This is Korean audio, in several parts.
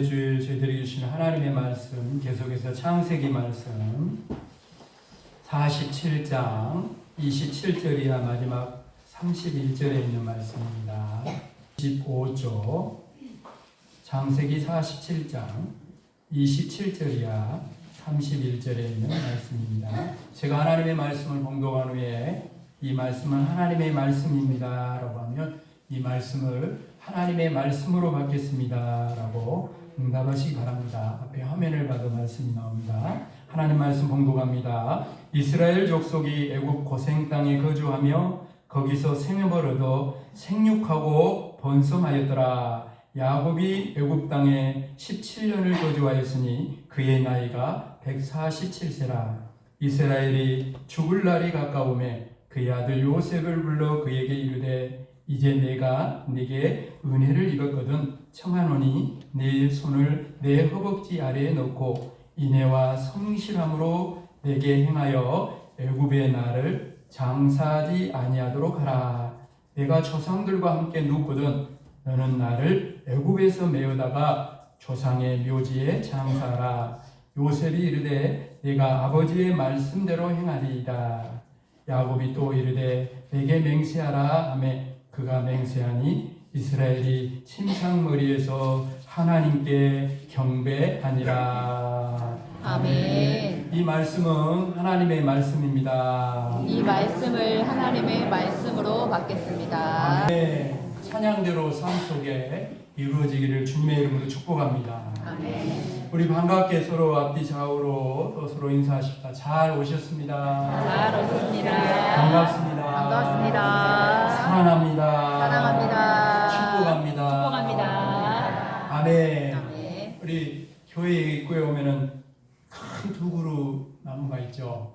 주일 저희들이 주시는 하나님의 말씀, 계속해서 창세기 말씀 47장 27절이야 마지막 31절에 있는 말씀입니다. 15조 창세기 47장 27절이야 31절에 있는 말씀입니다. 제가 하나님의 말씀을 봉독한 후에 이 말씀은 하나님의 말씀입니다 라고 하면 이 말씀을 하나님의 말씀으로 받겠습니다 라고 응답하시기 바랍니다. 앞에 화면을 봐도 말씀이 나옵니다. 하나님 말씀 봉독합니다. 이스라엘 족속이 애굽 고생 땅에 거주하며 거기서 생업을 얻어 생육하고 번성하였더라. 야곱이 애굽 땅에 17년을 거주하였으니 그의 나이가 147세라. 이스라엘이 죽을 날이 가까우매 그의 아들 요셉을 불러 그에게 이르되 이제 내가 네게 은혜를 입었거든 청하노니 네 손을 내 허벅지 아래에 넣고 인애와 성실함으로 내게 행하여 애굽의 나를 장사하지 아니하도록 하라. 내가 조상들과 함께 눕거든 너는 나를 애굽에서 메우다가 조상의 묘지에 장사하라. 요셉이 이르되 내가 아버지의 말씀대로 행하리이다. 야곱이 또 이르되 내게 맹세하라 하매 그가 맹세하니 이스라엘이 침상머리에서 하나님께 경배하니라. 아멘. 이 말씀은 하나님의 말씀입니다. 이 말씀을 하나님의 말씀으로 받겠습니다. 아멘. 찬양대로 삶 속에 이루어지기를 주님의 이름으로 축복합니다. 아멘. 우리 반갑게 서로 앞뒤 좌우로 또 서로 인사하십시다. 잘 오셨습니다. 잘 오셨습니다. 반갑습니다. 반갑습니다. 사랑합니다. 사랑합니다. 축복합니다. 축복합니다. 아멘. 아멘. 우리 교회 입구에 오면은 큰 두 그루 나무가 있죠.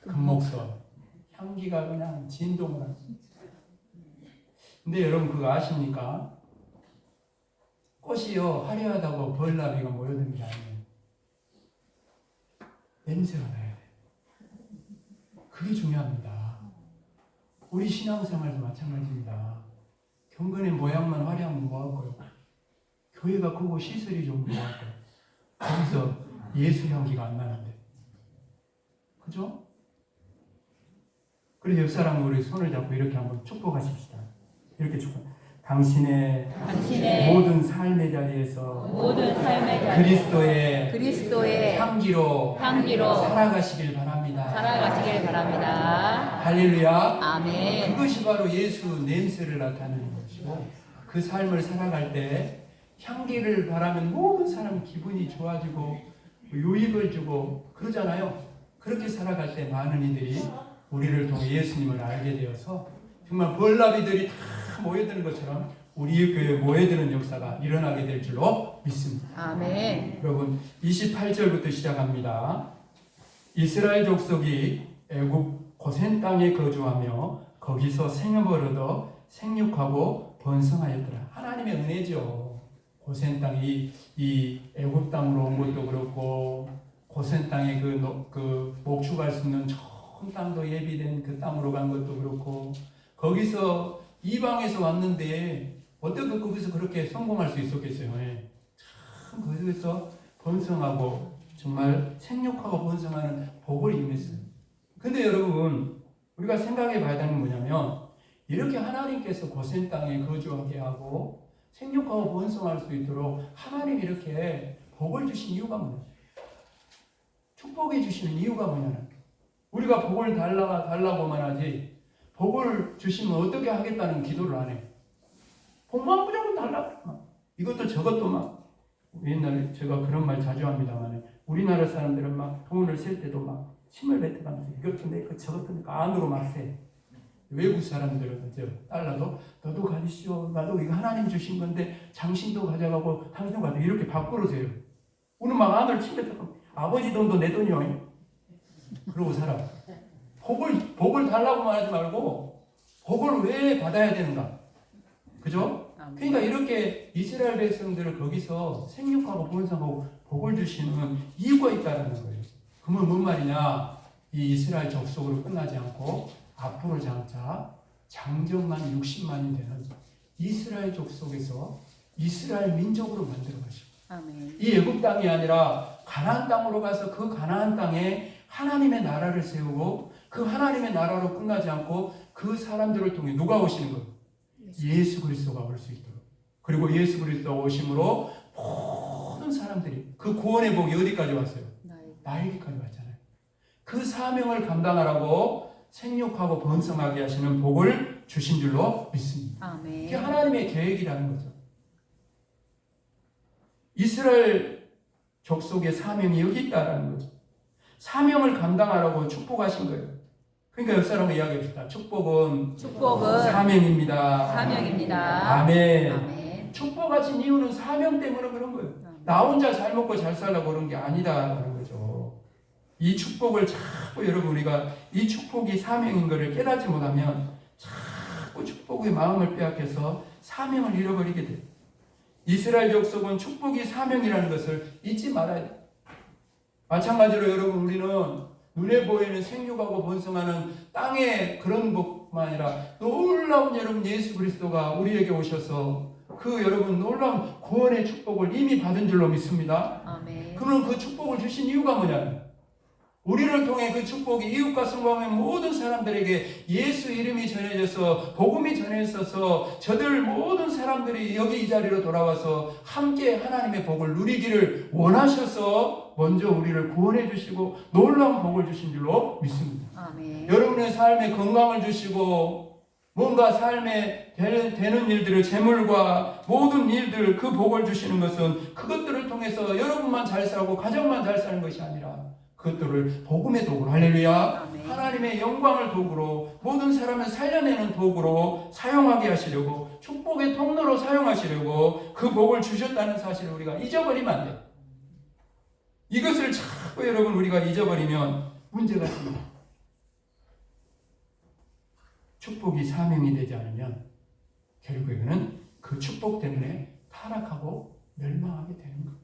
금목서. 향기가 그냥 진동을 합니다. 근데 여러분 그거 아십니까? 꽃이요 화려하다고 벌나비가 모여드는 게 아니에요. 냄새가 나야 돼요. 그게 중요합니다. 우리 신앙생활도 마찬가지입니다. 경건의 모양만 화려하면 뭐하고요? 교회가 크고 시설이 좀 뭐하고요? 거기서 예수 향기가 안 나는데. 그죠? 그리고 옆 사람 우리 손을 잡고 이렇게 한번 축복하십시다. 이렇게 축복. 당신의 모든 삶의 자리에서 그리스도의 향기로 살아가시길 바랍니다. 살아가시길 바랍니다. 할렐루야. 아멘. 그것이 바로 예수 냄새를 나타내는 것이고 그 삶을 살아갈 때 향기를 바라면 모든 사람 기분이 좋아지고 유익을 주고 그러잖아요. 그렇게 살아갈 때 많은 이들이 우리를 통해 예수님을 알게 되어서 정말 벌나비들이 다 모여드는 것처럼 우리 교회에 모여드는 역사가 일어나게 될 줄로 믿습니다. 아멘. 여러분 28절부터 시작합니다. 이스라엘 족속이 애굽 고센 땅에 거주하며 거기서 생업을 얻어 생육하고 번성하였더라. 하나님의 은혜죠. 고센 땅이 이 애굽 땅으로 온 것도 그렇고 고센 땅에 그 목축할 수 있는 좋은 땅도 예비된 그 땅으로 간 것도 그렇고 거기서 이방에서 왔는데 어떻게 거기서 그렇게 성공할 수 있었겠어요? 참 거기서 번성하고 정말 생육하고 번성하는 복을 임했어요. 근데 여러분 우리가 생각해 봐야 되는 건 뭐냐면 이렇게 하나님께서 고센 땅에 거주하게 하고 생육하고 번성할 수 있도록 하나님이 이렇게 복을 주신 이유가 뭐냐? 축복해 주시는 이유가 뭐냐는 우리가 복을 달라고만 하지 복을 주시면 어떻게 하겠다는 기도를 안 해. 복만 무조건 달라고. 이것도 저것도 막 옛날에 제가 그런 말 자주 합니다만 우리나라 사람들은 막 돈을 쓸 때도 막 힘을 뱉어가면서 이것도 내 거 저것도 내 거 안으로 막 세. 외국 사람들은 달라도 너도 가지시오. 나도 이거 하나님 주신 건데 당신도 가져가고 당신도 가져가고 이렇게 밖으로 세요. 우리는 막 안으로 침 뱉어가면 아버지 돈도 내 돈이요. 그러고 살아. 복을 달라고만 하지 말고 복을 왜 받아야 되는가? 그죠? 그러니까 이렇게 이스라엘 백성들을 거기서 생육하고 번성하고 복을 주시는 이유가 있다는 거예요. 그러면 뭔 말이냐? 이 이스라엘 족속으로 끝나지 않고 앞으로 장차 장정만 60만이 되는 이스라엘 족속에서 이스라엘 민족으로 만들어 가시고 아멘. 이 애굽 땅이 아니라 가나안 땅으로 가서 그 가나안 땅에 하나님의 나라를 세우고 그 하나님의 나라로 끝나지 않고 그 사람들을 통해 누가 오시는 거예요? 예수 그리스도가 올 수 있도록. 그리고 예수 그리스도가 오심으로 모든 사람들이 그 구원의 복이 어디까지 왔어요? 나에게까지 왔잖아요. 그 사명을 감당하라고 생육하고 번성하게 하시는 복을 주신 줄로 믿습니다. 아멘. 이게 하나님의 계획이라는 거죠. 이스라엘 족속의 사명이 여기 있다라는 거죠. 사명을 감당하라고 축복하신 거예요. 그러니까 옆 사람과 이야기합시다. 축복은 사명입니다. 사명입니다. 아멘. 아멘. 축복하신 이유는 사명 때문에 그런 거예요. 나 혼자 잘 먹고 잘 살려고 그런 게 아니다라는 거죠. 이 축복을 자꾸 여러분 우리가 이 축복이 사명인 것을 깨닫지 못하면 자꾸 축복의 마음을 빼앗겨서 사명을 잃어버리게 돼요. 이스라엘 족속은 축복이 사명이라는 것을 잊지 말아야 돼요. 마찬가지로 여러분 우리는 눈에 보이는 생육하고 번성하는 땅의 그런 복만 아니라 놀라운 여러분 예수 그리스도가 우리에게 오셔서 그 여러분 놀라운 구원의 축복을 이미 받은 줄로 믿습니다. 아멘. 그러면 그 축복을 주신 이유가 뭐냐? 우리를 통해 그 축복이 이웃과 성공하는 모든 사람들에게 예수 이름이 전해져서 복음이 전해져서 저들 모든 사람들이 여기 이 자리로 돌아와서 함께 하나님의 복을 누리기를 원하셔서 먼저 우리를 구원해 주시고 놀라운 복을 주신 줄로 믿습니다. 아멘. 여러분의 삶에 건강을 주시고 뭔가 삶에 되는 일들을 재물과 모든 일들 그 복을 주시는 것은 그것들을 통해서 여러분만 잘 살고 가정만 잘 사는 것이 아니라 그것들을 복음의 도구로 할렐루야 아멘. 하나님의 영광을 도구로 모든 사람을 살려내는 도구로 사용하게 하시려고 축복의 통로로 사용하시려고 그 복을 주셨다는 사실을 우리가 잊어버리면 안 돼요. 이것을 자꾸 여러분 우리가 잊어버리면 문제가 생깁니다. 축복이 사명이 되지 않으면 결국에는 그 축복 때문에 타락하고 멸망하게 되는 거예요.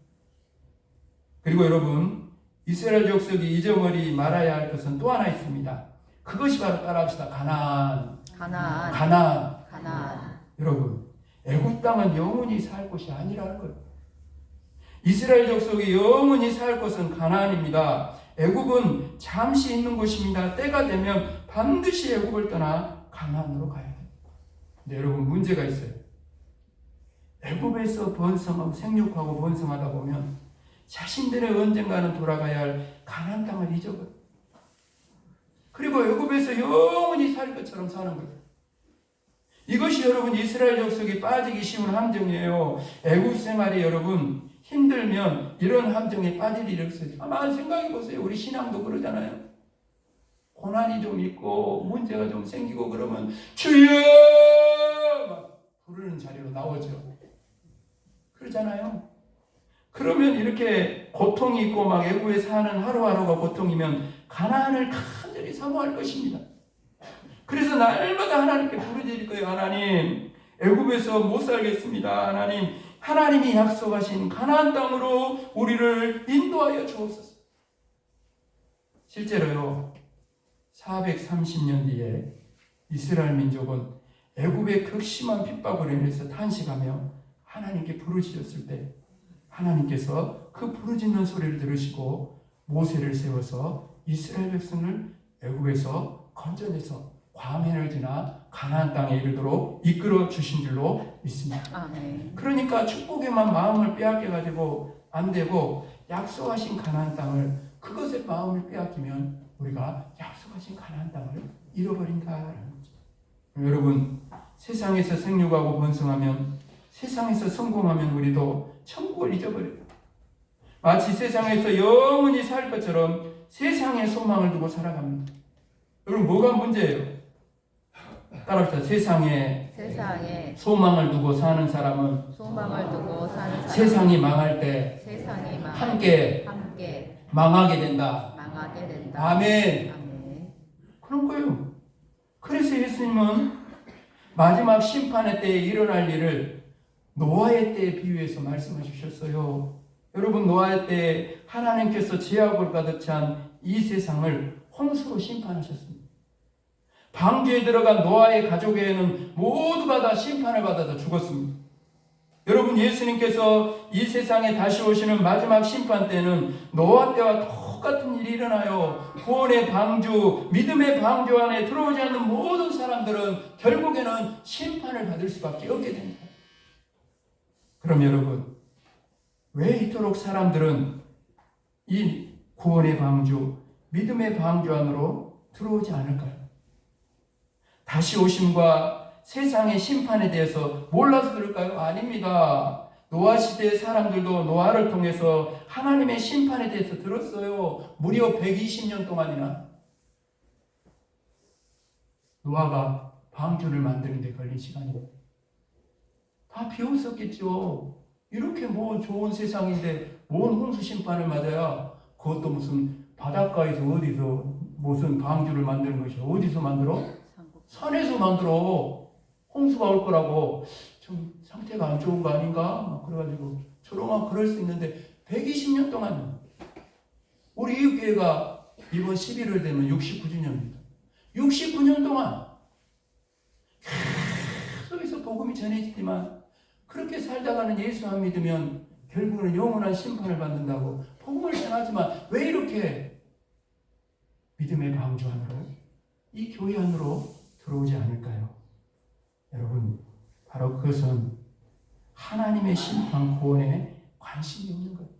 그리고 여러분 이스라엘 족속이 잊어버리지 말아야 할 것은 또 하나 있습니다. 그것이 바로 따라합시다. 가나안. 여러분 애굽 땅은 영원히 살 곳이 아니라는 거예요. 이스라엘 족속이 영원히 살 곳은 가나안입니다. 애굽은 잠시 있는 곳입니다. 때가 되면 반드시 애굽을 떠나 가나안으로 가야 돼요. 근데 여러분 문제가 있어요. 애굽에서 번성하고 생육하고 번성하다 보면 자신들의 언젠가는 돌아가야 할 가나안 땅을 잊어버려요. 그리고 애굽에서 영원히 살 것처럼 사는 거예요. 이것이 여러분 이스라엘 족속이 빠지기 쉬운 함정이에요. 애굽 생활이 여러분 힘들면 이런 함정에 빠질 일이 없어요. 아마 생각해 보세요. 우리 신앙도 그러잖아요. 고난이 좀 있고 문제가 좀 생기고 그러면 주여 막 부르는 자리로 나오죠. 그러잖아요. 그러면 이렇게 고통이 있고 막 애굽에 사는 하루하루가 고통이면 가나안을 간절히 사모할 것입니다. 그래서 날마다 하나님께 부르짖을 거예요. 하나님, 애굽에서 못 살겠습니다. 하나님, 하나님이 약속하신 가나안 땅으로 우리를 인도하여 주옵소서. 실제로요. 430년 뒤에 이스라엘 민족은 애굽의 극심한 핍박으로 인해서 탄식하며 하나님께 부르짖었을 때 하나님께서 그 부르짖는 소리를 들으시고 모세를 세워서 이스라엘 백성을 애굽에서 건져내서 과면을 지나 가나안 땅에 이르도록 이끌어 주신 줄로 믿습니다. 아멘. 그러니까 축복에만 마음을 빼앗겨가지고 안 되고 약속하신 가나안 땅을 그것에 마음을 빼앗기면 우리가 약속하신 가나안 땅을 잃어버린다라는 거죠. 여러분 세상에서 생육하고 번성하면 세상에서 성공하면 우리도 천국을 잊어버려요. 마치 세상에서 영원히 살 것처럼 세상에 소망을 두고 살아갑니다. 여러분 뭐가 문제예요? 따라합시다. 세상에 소망을 두고 사는 사람은 세상이 망할 때 함께 망하게 된다. 아멘. 그런 거예요. 그래서 예수님은 마지막 심판의 때에 일어날 일을 노아의 때에 비유해서 말씀하셨어요. 여러분 노아의 때에 하나님께서 죄악으로 가득 찬 이 세상을 홍수로 심판하셨습니다. 방주에 들어간 노아의 가족에는 모두가 다 심판을 받아서 죽었습니다. 여러분, 예수님께서 이 세상에 다시 오시는 마지막 심판 때는 노아 때와 똑같은 일이 일어나요. 구원의 방주, 믿음의 방주 안에 들어오지 않는 모든 사람들은 결국에는 심판을 받을 수밖에 없게 됩니다. 그럼 여러분, 왜 이토록 사람들은 이 구원의 방주, 믿음의 방주 안으로 들어오지 않을까요? 다시 오심과 세상의 심판에 대해서 몰라서 그럴까요? 아닙니다. 노아 시대의 사람들도 노아를 통해서 하나님의 심판에 대해서 들었어요. 무려 120년 동안이나. 노아가 방주를 만드는 데 걸린 시간이 다 비웃었겠죠. 이렇게 뭐 좋은 세상인데 뭔 홍수 심판을 맞아야, 그것도 무슨 바닷가에서 어디서 무슨 방주를 만드는 것이 어디서 만들어? 산에서 만들어. 홍수가 올 거라고. 좀 상태가 안 좋은 거 아닌가? 그래가지고 저러면 그럴 수 있는데 120년 동안, 우리 이웃교회가 이번 11월 되면 69주년입니다. 69년 동안 계속해서 복음이 전해지지만 그렇게 살다가는 예수 안 믿으면 결국은 영원한 심판을 받는다고 복음을 전하지만 왜 이렇게 믿음의 방주 안으로, 이 교회 안으로 들어오지 않을까요? 여러분, 바로 그것은 하나님의 심판 구원에 관심이 없는 거예요.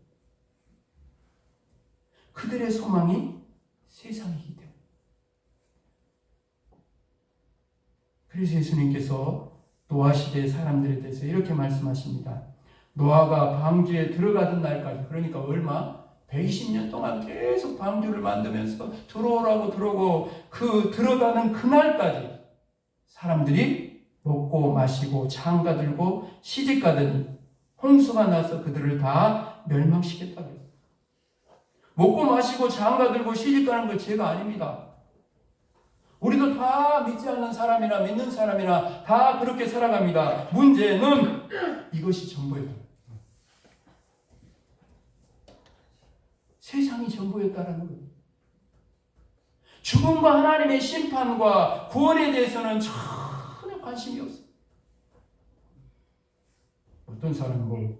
그들의 소망이 세상이기 때문에. 그래서 예수님께서 노아 시대의 사람들에 대해서 이렇게 말씀하십니다. 노아가 방주에 들어가던 날까지, 그러니까 얼마? 120년 동안 계속 방주를 만들면서 들어오라고 들어오고, 그 들어가는 그날까지 사람들이 먹고 마시고 장가들고 시집가더니 홍수가 나서 그들을 다 멸망시켰다고 했어요. 먹고 마시고 장가들고 시집가는 건 죄가 아닙니다. 우리도 다 믿지 않는 사람이나 믿는 사람이나 다 그렇게 살아갑니다. 문제는 이것이 전부였다. 세상이 전부였다라는 거예요. 죽음과 하나님의 심판과 구원에 대해서는 전혀 관심이 없어요. 어떤 사람은 뭐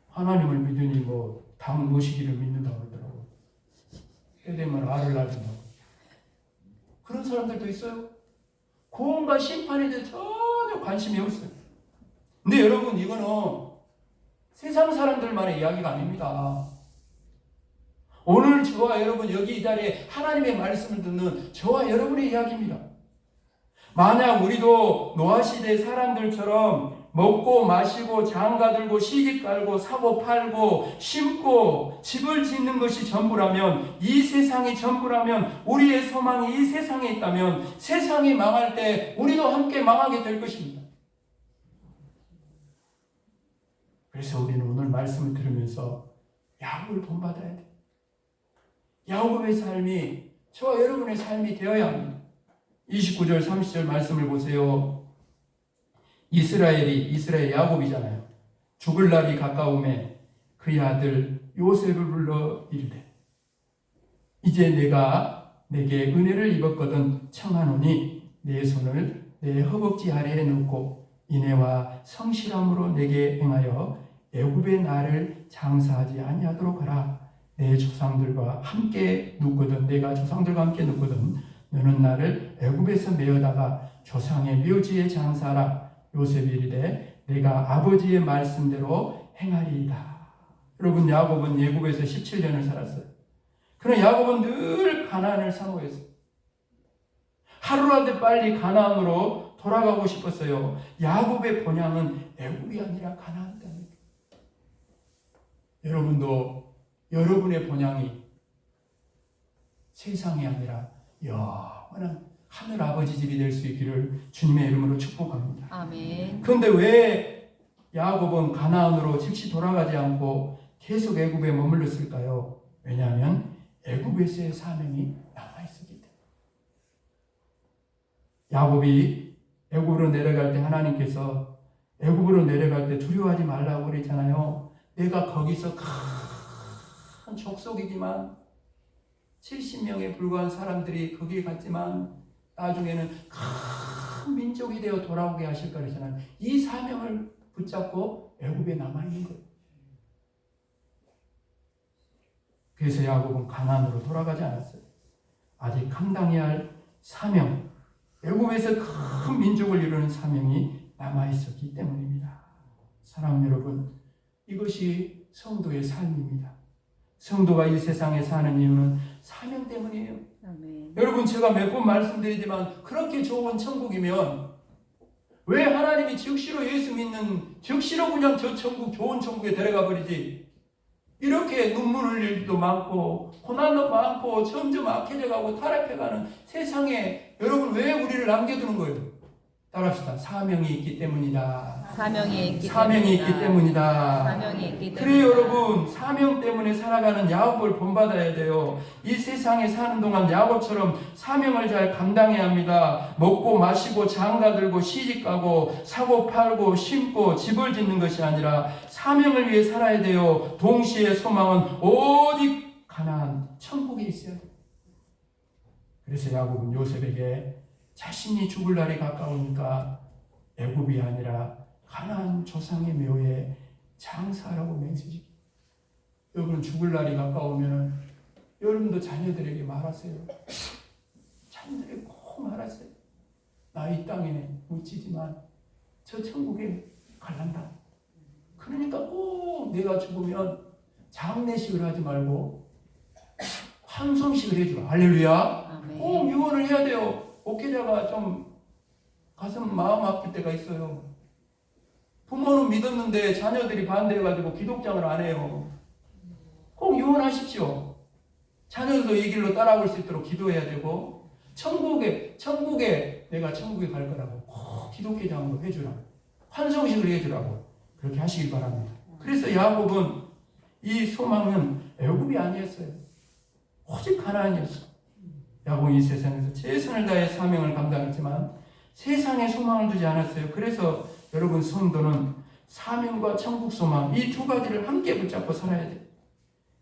하나님을 믿으니 뭐 당 모시기를 믿는다고 그러더라고요. 때 되면 알을 낳는다고. 그런 사람들도 있어요. 구원과 심판에 대해 전혀 관심이 없어요. 근데 여러분, 이거는 세상 사람들만의 이야기가 아닙니다. 오늘 저와 여러분 여기 이 자리에 하나님의 말씀을 듣는 저와 여러분의 이야기입니다. 만약 우리도 노아 시대 사람들처럼 먹고 마시고 장가들고 시집 갈고 사고 팔고 심고 집을 짓는 것이 전부라면, 이 세상이 전부라면, 우리의 소망이 이 세상에 있다면 세상이 망할 때 우리도 함께 망하게 될 것입니다. 그래서 우리는 오늘 말씀을 들으면서 야곱을 본받아야 돼요. 야곱의 삶이 저와 여러분의 삶이 되어야 합니다. 29절 30절 말씀을 보세요. 이스라엘 야곱이잖아요. 죽을 날이 가까움에 그의 아들 요셉을 불러 이르되, 이제 내가 내게 은혜를 입었거든 청하노니 내 손을 내 허벅지 아래에 놓고 인애와 성실함으로 내게 행하여 애굽의 나를 장사하지 아니하도록 하라. 내 조상들과 함께 눕거든, 내가 조상들과 함께 눕거든 너는 나를 애굽에서 메어다가 조상의 묘지에 장사하라. 요셉이 이르되 내가 아버지의 말씀대로 행하리이다. 여러분, 야곱은 애굽에서 17년을 살았어요. 그러나 야곱은 늘 가나안을 사모했어요. 하루라도 빨리 가나안으로 돌아가고 싶었어요. 야곱의 본향은 애굽이 아니라 가나안이다. 여러분도 여러분의 본향이 세상이 아니라 영원한 하늘 아버지 집이 될 수 있기를 주님의 이름으로 축복합니다. 아멘. 그런데 왜 야곱은 가나안으로 즉시 돌아가지 않고 계속 애굽에 머물렀을까요? 왜냐하면 애굽에서의 사명이 남아있었기 때문에. 야곱이 애굽으로 내려갈 때 하나님께서 애굽으로 내려갈 때 두려워하지 말라고 그랬잖아요. 내가 거기서 큰 족속이지만 70명에 불과한 사람들이 거기에 갔지만 나중에는 큰 민족이 되어 돌아오게 하실 거라잖아요. 이 사명을 붙잡고 애굽에 남아있는 거예요. 그래서 야곱은 가나안으로 돌아가지 않았어요. 아직 감당해야 할 사명, 애굽에서 큰 민족을 이루는 사명이 남아있었기 때문입니다. 사랑하는 여러분, 이것이 성도의 삶입니다. 성도가 이 세상에 사는 이유는 사명 때문이에요. 아멘. 여러분, 제가 몇 번 말씀드리지만 그렇게 좋은 천국이면 왜 하나님이 즉시로 예수 믿는, 즉시로 그냥 저 천국, 좋은 천국에 데려가 버리지? 이렇게 눈물 흘릴 일도 많고 고난도 많고 점점 악해져 가고 타락해가는 세상에 여러분 왜 우리를 남겨두는 거예요? 따라합시다. 사명이 있기 때문이다. 사명이 있기 때문이다. 사명이 있기 때문이다. 그래 여러분, 사명 때문에 살아가는 야곱을 본받아야 돼요. 이 세상에 사는 동안 야곱처럼 사명을 잘 감당해야 합니다. 먹고 마시고 장가 들고 시집가고 사고 팔고 심고 집을 짓는 것이 아니라 사명을 위해 살아야 돼요. 동시에 소망은 오직 가나안 천국에 있어요. 그래서 야곱은 요셉에게 자신이 죽을 날이 가까우니까 애굽이 아니라 가나안 조상의 묘에 장사하라고 맹세지. 여러분, 죽을 날이 가까우면 여러분도 자녀들에게 말하세요. 자녀들에게 꼭 말하세요. 나 이 땅에 묻히지만 저 천국에 갈란다. 그러니까 꼭 내가 죽으면 장례식을 하지 말고 환송식을 해주라. 할렐루야. 아멘. 꼭 유언을 해야 돼요. 목회자가 좀 가슴 마음 아플 때가 있어요. 부모는 믿었는데 자녀들이 반대해가지고 기독장을 안 해요. 꼭 유언하십시오. 자녀들도 이 길로 따라올 수 있도록 기도해야 되고, 천국에 내가 천국에 갈 거라고 꼭 기독회장으로 해주라. 환송식을 해주라고 그렇게 하시기 바랍니다. 그래서 야곱은 이 소망은 애굽이 아니었어요. 오직 가나안이었어요. 야곱은 이 세상에서 최선을 다해 사명을 감당했지만 세상에 소망을 두지 않았어요. 그래서 여러분, 성도는 사명과 천국 소망 이 두 가지를 함께 붙잡고 살아야 돼요.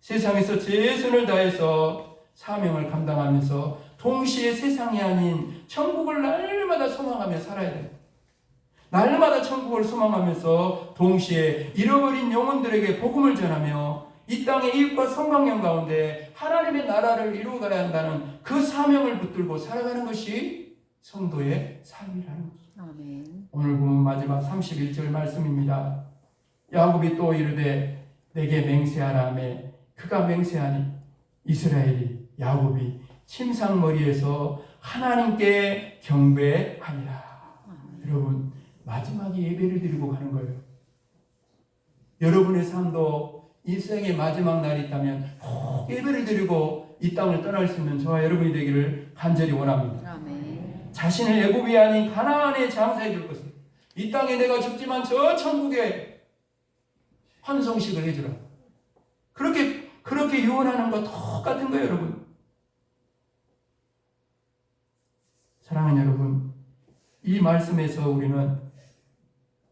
세상에서 최선을 다해서 사명을 감당하면서 동시에 세상이 아닌 천국을 날마다 소망하며 살아야 돼요. 날마다 천국을 소망하면서 동시에 잃어버린 영혼들에게 복음을 전하며 이 땅의 이웃과 성광령 가운데 하나님의 나라를 이루어가야 한다는 그 사명을 붙들고 살아가는 것이 성도의 삶이라는 거죠. 아멘. 오늘 보면 마지막 31절 말씀입니다. 야곱이 또 이르되 내게 맹세하라며 그가 맹세하니 이스라엘이 야곱이 침상머리에서 하나님께 경배하니라. 여러분, 마지막에 예배를 드리고 가는 거예요. 여러분의 삶도 인생의 마지막 날이 있다면 꼭 예배를 드리고 이 땅을 떠날 수 있는 저와 여러분이 되기를 간절히 원합니다. 아멘. 자신을 애굽이 아닌 가나안에 장사해 줄 것을, 이 땅에 내가 죽지만 저 천국에 환송식을 해주라. 그렇게 유언하는 거 똑같은 거예요, 여러분. 사랑하는 여러분, 이 말씀에서 우리는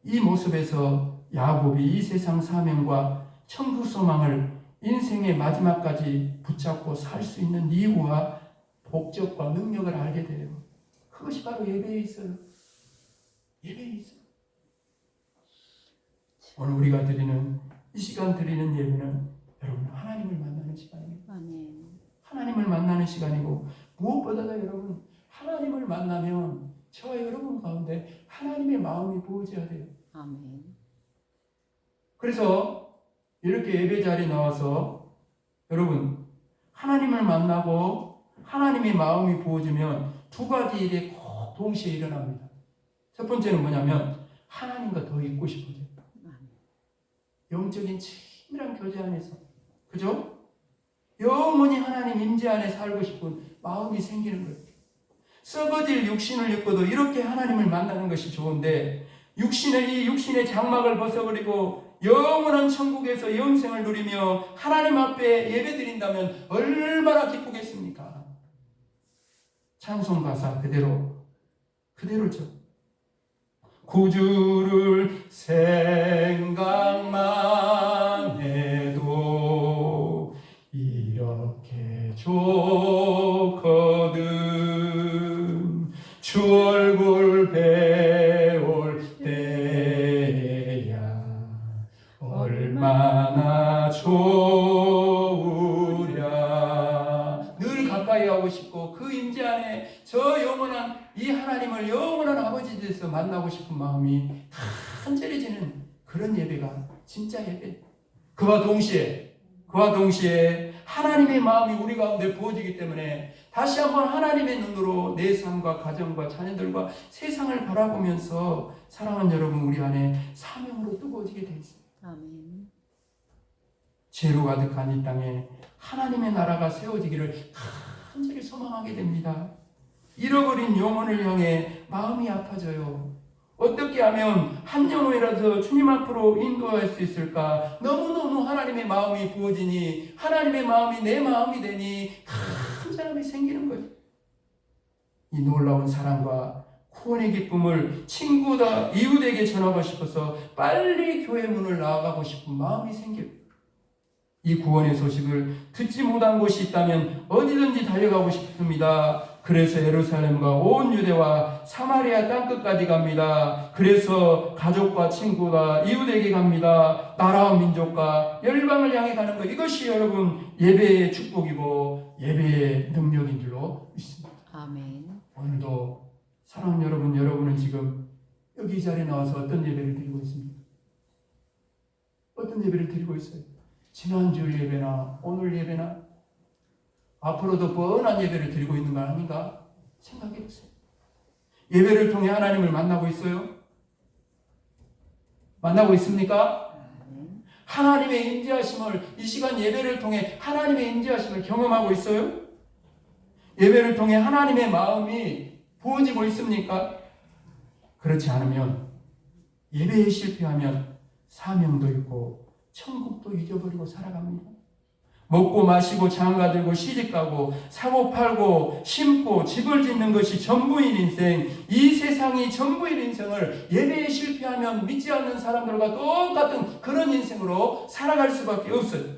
이 모습에서 야곱이 이 세상 사명과 천국 소망을 인생의 마지막까지 붙잡고 살 수 있는 이유와 목적과 능력을 알게 돼요. 그것이 바로 예배에 있어요. 예배에 있어요. 오늘 우리가 드리는 이 시간 드리는 예배는 여러분 하나님을 만나는 시간입니다. 아멘. 하나님을 만나는 시간이고, 무엇보다도 여러분 하나님을 만나면 저와 여러분 가운데 하나님의 마음이 부어져야 돼요. 아멘. 그래서 이렇게 예배 자리에 나와서 여러분 하나님을 만나고 하나님의 마음이 부어지면 두 가지 일이 꼭 동시에 일어납니다. 첫 번째는 뭐냐면 하나님과 더 있고 싶어져요. 영적인 친밀한 교제 안에서, 그죠? 영원히 하나님 임재 안에 살고 싶은 마음이 생기는 거예요. 썩어질 육신을 입고도 이렇게 하나님을 만나는 것이 좋은데, 이 육신의 장막을 벗어버리고 영원한 천국에서 영생을 누리며 하나님 앞에 예배드린다면 얼마나 기쁘겠습니까? 찬송 가사 그대로죠. 구주를 생각만 해도 이렇게 좋거든. 주 얼굴 얼마나 좋으랴. 늘 가까이 하고 싶고 그 임재 안에 저 영원한 이 하나님을 영원한 아버지 돼서 만나고 싶은 마음이 간절해지는 그런 예배가 진짜 예배. 그와 동시에 하나님의 마음이 우리 가운데 부어지기 때문에 다시 한번 하나님의 눈으로 내 삶과 가정과 자녀들과 세상을 바라보면서 사랑하는 여러분, 우리 안에 사명으로 뜨거워지게 돼 있습니다. 아멘. 죄로 가득한 이 땅에 하나님의 나라가 세워지기를 간절히 소망하게 됩니다. 잃어버린 영혼을 향해 마음이 아파져요. 어떻게 하면 한 영혼이라도 주님 앞으로 인도할 수 있을까? 너무너무 하나님의 마음이 부어지니, 하나님의 마음이 내 마음이 되니 큰 사람이 생기는 거죠. 이 놀라운 사랑과 구원의 기쁨을 친구다 이웃에게 전하고 싶어서 빨리 교회 문을 나아가고 싶은 마음이 생겨요. 이 구원의 소식을 듣지 못한 곳이 있다면 어디든지 달려가고 싶습니다. 그래서 예루살렘과 온 유대와 사마리아 땅끝까지 갑니다. 그래서 가족과 친구가 이웃에게 갑니다. 나라와 민족과 열방을 향해 가는 것, 이것이 여러분 예배의 축복이고 예배의 능력인 줄로 믿습니다. 아멘. 오늘도 사랑하는 여러분, 여러분은 지금 여기 이 자리에 나와서 어떤 예배를 드리고 있습니까? 어떤 예배를 드리고 있어요? 지난주 예배나 오늘 예배나 앞으로도 뻔한 예배를 드리고 있는 거 아닌가 생각해 보세요. 예배를 통해 하나님을 만나고 있어요? 만나고 있습니까? 하나님의 임재하심을, 이 시간 예배를 통해 하나님의 임재하심을 경험하고 있어요? 예배를 통해 하나님의 마음이 부어지고 있습니까? 그렇지 않으면, 예배에 실패하면 사명도 있고 천국도 잊어버리고 살아갑니다. 먹고 마시고 장가 들고 시집가고 사고 팔고 심고 집을 짓는 것이 전부인 인생, 이 세상이 전부인 인생을 예배에 실패하면 믿지 않는 사람들과 똑같은 그런 인생으로 살아갈 수밖에 없어요.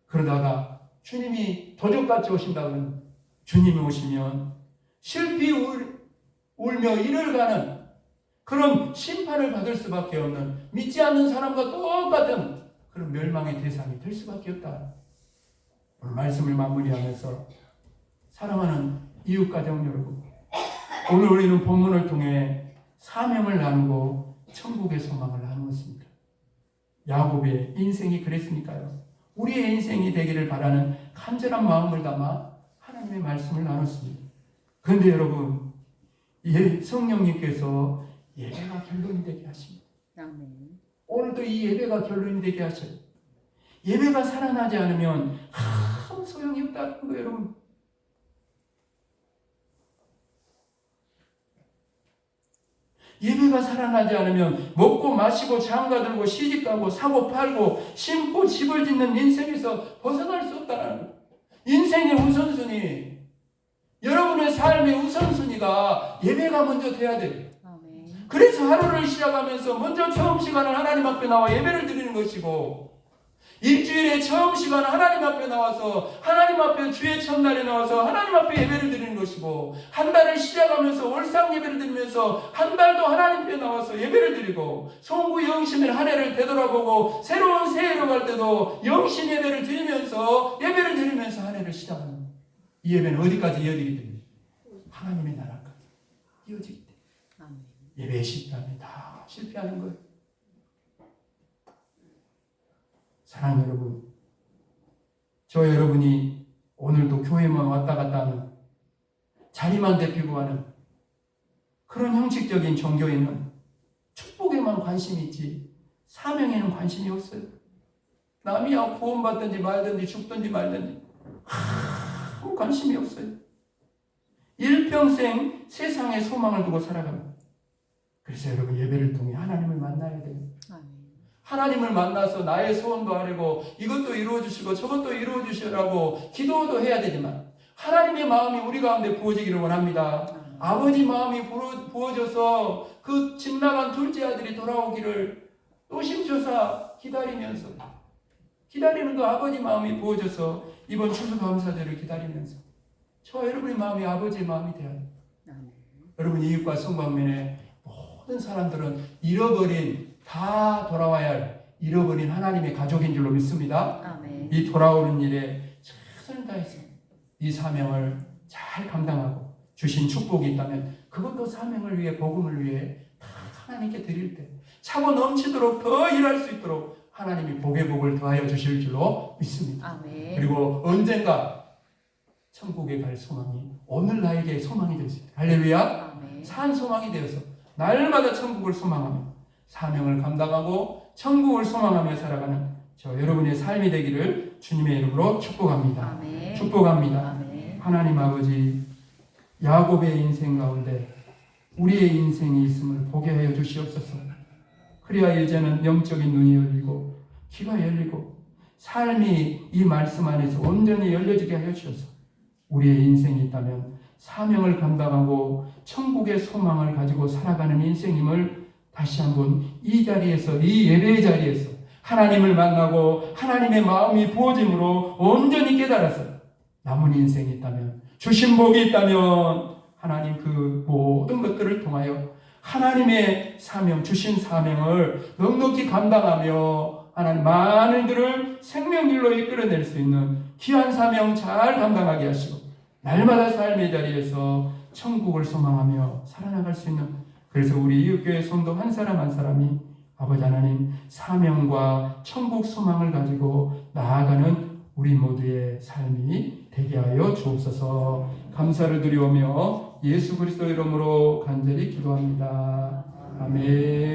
그러다가 주님이 도적같이 오신다면, 주님이 오시면 슬피 울며 이를 가는 그런 심판을 받을 수밖에 없는, 믿지 않는 사람과 똑같은 그런 멸망의 대상이 될 수밖에 없다. 오늘 말씀을 마무리하면서 사랑하는 이웃가정 여러분, 오늘 우리는 본문을 통해 사명을 나누고 천국의 소망을 나누었습니다. 야곱의 인생이 그랬으니까요. 우리의 인생이 되기를 바라는 간절한 마음을 담아 하나님의 말씀을 나눴습니다. 그런데 여러분, 성령님께서 예배가 결론이 되게 하십니다. 아멘. 오늘도 이 예배가 결론이 되게 하셔요. 예배가 살아나지 않으면 아무 소용이 없다는 거예요, 여러분. 예배가 살아나지 않으면 먹고 마시고 장가 들고 시집가고 사고 팔고 심고 집을 짓는 인생에서 벗어날 수 없다는 거예요. 인생의 우선순위, 여러분의 삶의 우선순위가 예배가 먼저 돼야 돼요. 아멘. 그래서 하루를 시작하면서 먼저 처음 시간을 하나님 앞에 나와 예배를 드리는 것이고, 일주일에 처음 시간 하나님 앞에 나와서, 하나님 앞에 주의 첫날에 나와서 하나님 앞에 예배를 드리는 것이고, 한 달을 시작하면서 월상 예배를 드리면서 한 달도 하나님 앞에 나와서 예배를 드리고, 송구 영신의 한 해를 되돌아보고 새로운 새해로 갈 때도 영신 예배를 드리면서 예배를 드리면서 한 해를 시작하는, 이 예배는 어디까지 이어지기 때문에 하나님의 나라까지 이어지기 때문에 아멘. 예배에 실패하면 다 실패하는 거예요. 사랑하는 여러분, 저 여러분이 오늘도 교회만 왔다 갔다 하는, 자리만 대피고 하는 그런 형식적인 종교에는 축복에만 관심이 있지 사명에는 관심이 없어요. 남이야 구원받든지 말든지 죽든지 말든지 아무 관심이 없어요. 일평생 세상에 소망을 두고 살아갑니다. 그래서 여러분, 예배를 통해 하나님을 만나야 돼요. 아멘. 하나님을 만나서 나의 소원도 하려고, 이것도 이루어주시고 저것도 이루어주시라고 기도도 해야 되지만, 하나님의 마음이 우리 가운데 부어지기를 원합니다. 아버지 마음이 부어져서 그 집 나간 둘째 아들이 돌아오기를 노심초사 기다리면서, 기다리는 그 아버지 마음이 부어져서 이번 추수감사절을 기다리면서 저와 여러분의 마음이 아버지의 마음이 되어야 돼요. 아멘. 여러분, 이웃과 성방면에 모든 사람들은 잃어버린, 다 돌아와야 할 잃어버린 하나님의 가족인 줄로 믿습니다. 아멘. 이 돌아오는 일에 최선을 다해서 이 사명을 잘 감당하고 주신 축복이 있다면 그것도 사명을 위해 복음을 위해 다 하나님께 드릴 때 차고 넘치도록 더 일할 수 있도록 하나님이 복의 복을 더하여 주실 줄로 믿습니다. 아멘. 그리고 언젠가 천국에 갈 소망이 오늘 나에게 소망이 될 수 있다. 할렐루야. 아멘. 산 소망이 되어서 날마다 천국을 소망하며 사명을 감당하고 천국을 소망하며 살아가는 저 여러분의 삶이 되기를 주님의 이름으로 축복합니다. 아멘. 축복합니다. 아멘. 하나님 아버지, 야곱의 인생 가운데 우리의 인생이 있음을 보게 하여 주시옵소서. 그래야 이제는 영적인 눈이 열리고 귀가 열리고 삶이 이 말씀 안에서 온전히 열려지게 하여 주셔서 우리의 인생이 있다면 사명을 감당하고 천국의 소망을 가지고 살아가는 인생임을 다시 한번 이 자리에서, 이 예배의 자리에서 하나님을 만나고 하나님의 마음이 부어짐으로 온전히 깨달아서 남은 인생이 있다면, 주신 복이 있다면 하나님 그 모든 것들을 통하여 하나님의 사명, 주신 사명을 넉넉히 감당하며 하나님 많은 이들을 생명길로 이끌어낼 수 있는 귀한 사명 잘 감당하게 하시고 날마다 삶의 자리에서 천국을 소망하며 살아나갈 수 있는, 그래서 우리 이웃교회 성도 한 사람 한 사람이 아버지 하나님 사명과 천국 소망을 가지고 나아가는 우리 모두의 삶이 되게 하여 주옵소서. 감사를 드리오며 예수 그리스도 이름으로 간절히 기도합니다. 아멘.